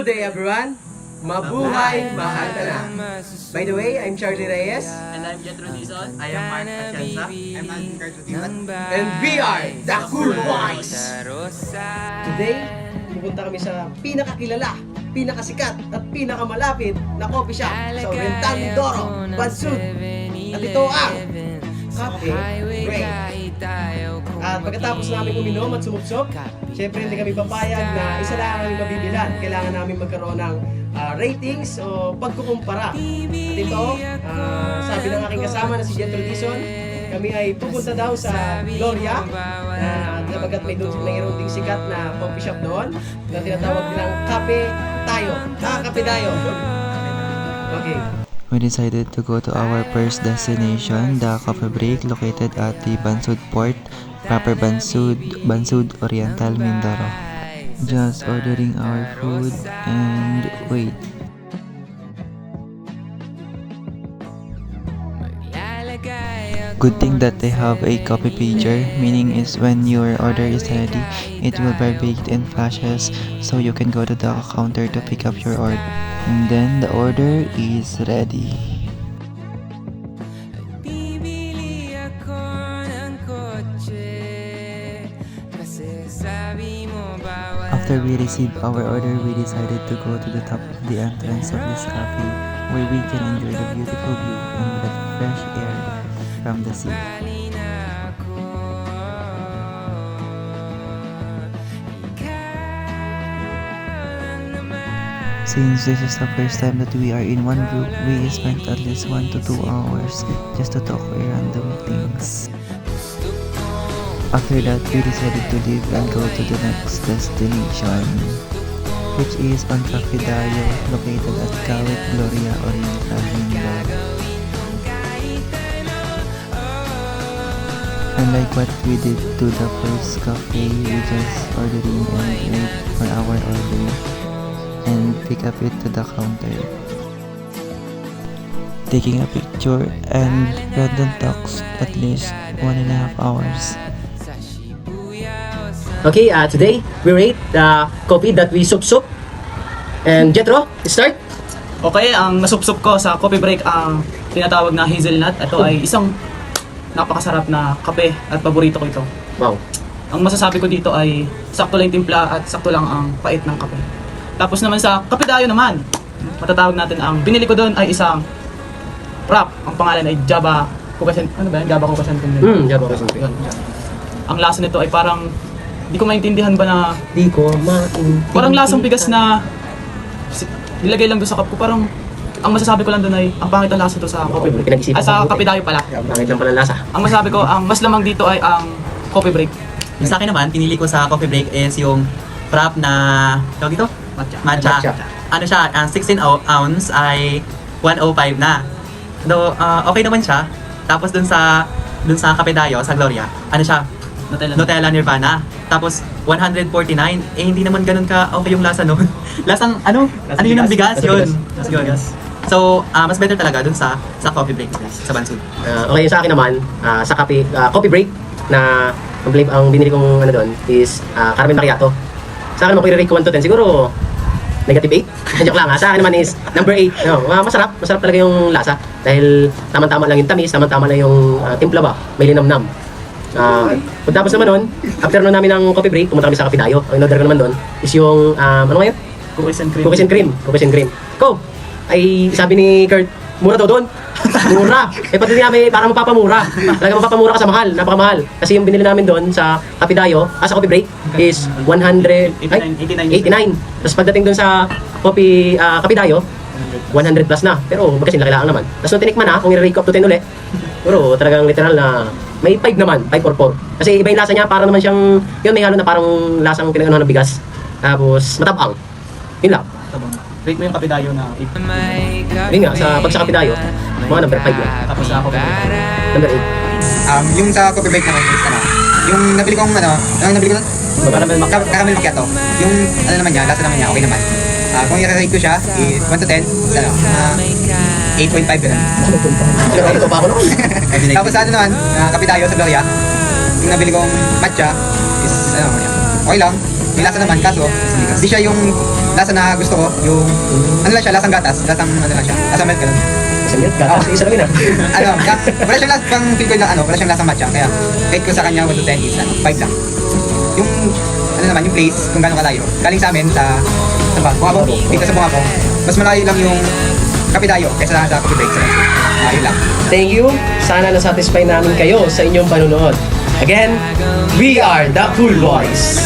Good day everyone! Mabuhay, mahal ka na! By the way, I'm Charlie Reyes. And I'm Jethro Dizon. I am Mark Atienza. I'm Alvin Cartutiwan. And we are the Cool Boys! Today, pupunta kami sa pinakakilala, pinakasikat at pinakamalapit na coffee shop sa Oriental Mindoro, Bansud. At ito ang Cafe Break. At pagkatapos namin uminom at sumupsop, syempre hindi kami papayag na isa lang ang mabibilan. Kailangan namin magkaroon ng ratings o pagkukumpara. At ito, sabi ng aking kasama na si Jethro Dizon, kami ay pupunta daw sa Gloria na nabagat may mayroon ding sikat na coffee shop doon na tinatawag nilang Kape Tayo. Kape Tayo. Okay. We decided to go to our first destination, the Coffee Break, located at the Bansud Port, proper Bansud Oriental, Mindoro. Just ordering our food and wait. Good thing that they have a copy pager, meaning is when your order is ready, it will vibrate and flashes so you can go to the counter to pick up your order. And then the order is ready. After we received our order, we decided to go to the top of the entrance of this cafe where we can enjoy the beautiful view and the fresh air from the sea. Since this is the first time that we are in one group, we spent at least 1 to 2 hours just to talk random things. After that, we decided to leave and go to the next destination, which is on Cafe Dayo, located at Kawit Gloria Oriental, Mindoro. Unlike what we did to the first cafe, we just ordered in and wait for our order and pick up it to the counter. Taking a picture and random talks at least 1.5 hours. Okay, today we rate the coffee that we sup. And Jethro, start. Okay, ang nasupsup ko sa coffee break ang tinatawag na hazelnut. Ito ay isang napakasarap na kape at paborito ko ito. Wow. Ang masasabi ko dito ay sakto lang yung timpla at sakto lang ang pait ng kape. Tapos naman sa Kape Dayo naman, matatawag natin ang binili ko doon ay isang wrap. Ang pangalan ay Java Kukasen. Ano ba yan? Java Kukasen. Java Kukasen. Ang lasa nito ay parang di ko maintindihan ba na Di ko maintindihan. parang lasang bigas na nilagay lang doon sa cup ko. Parang ang masasabi ko lang doon ay ang pangit ang lasa doon sa coffee break. Pinag-isipan Ay, sa ko. Kape Dayo pala. Pangit lang pala lasa. Ang masasabi ko, ang mas lamang dito ay ang coffee break. Yung sa akin naman, pinili ko sa coffee break is yung frap na, tawag dito? Matcha. Ano siya, 16 ounce ay 105 na. Though, okay naman siya. Tapos dun sa Cafe Dayo, sa Gloria, ano siya? Nutella Nirvana. Tapos 149, hindi naman ganun ka okay yung lasa noon. Lasang ano yun ang bigas yun. So, mas better talaga dun sa coffee break sa Bansud. Okay, sa akin naman, sa coffee break na ang binili kong ano doon is caramel macchiato. Sa akin naman, kung i-rate ko 1 to 10, siguro negative 8. Joke lang ha. Sa akin naman is number 8. No, masarap talaga yung lasa. Dahil tamang-tama lang yung tamis, tamang-tama lang yung timpla ba, may linamnam. Tapos naman nun, after nun namin ng coffee break, pumunta kami sa Cafe Dayo. Ang in-order ko naman doon is yung, ano nga yun? Cookies and cream. Cookies and cream. Ko, ay sabi ni Kurt, mura daw doon. Mura. Pati namin parang mapapamura. Talaga mapapamura ka sa mahal, napakamahal. Kasi yung binili namin doon sa Cafe Dayo, sa coffee break is 189. Tapos pagdating doon sa Cafe Dayo, 100 plus na. Pero magkasin lang naman. Tapos nung tinikman na, kung i-rate ko up to 10 ulit, pero talagang literal na may 5 naman, 5 or 4. Kasi iba yung lasa niya, para naman siyang, yun may halo na parang lasang pinag-ano ng bigas. Tapos matabang. Yun lang. Rate mo yung Kape Dayo na 8. Yun nga, pag sa Cafe Dayo, mga number 5 yan. Tapos sa coffee break. Number 8. Yung sa coffee break naman is yung nabili kong caramel macchiato. Yung ano naman niya, lasa naman niya, okay naman. Kung i-rate ko siya, 1 to 10, 8.5 ganun. Ito pa ako naman. Tapos sa ano naman, Kape Dayo sa Gloria, yung nabili kong matcha is, okay lang. may lasa naman, kaso hindi siya yung lasa na gusto ko, yung ano lang siya, lasang gatas, lasang ano lang siya, lasang milk ganun. Sa milk, gatas, isa lang yun ah. Wala siyang lasa, pang feel ko na wala siyang lasang matcha, kaya rate ko sa kanya 1 to 10 is 5 lang. Yung ano naman, yung place, kung gaano kalayo, galing sa amin sa Bungabong, dito sa Bungabong, mas malayo lang yung Kapidayo kaysa sa Coffee Break sa Wednesday. Yun lang. Thank you. Sana nasatisfy namin kayo sa inyong panunood. Again, we are the Cool Boys.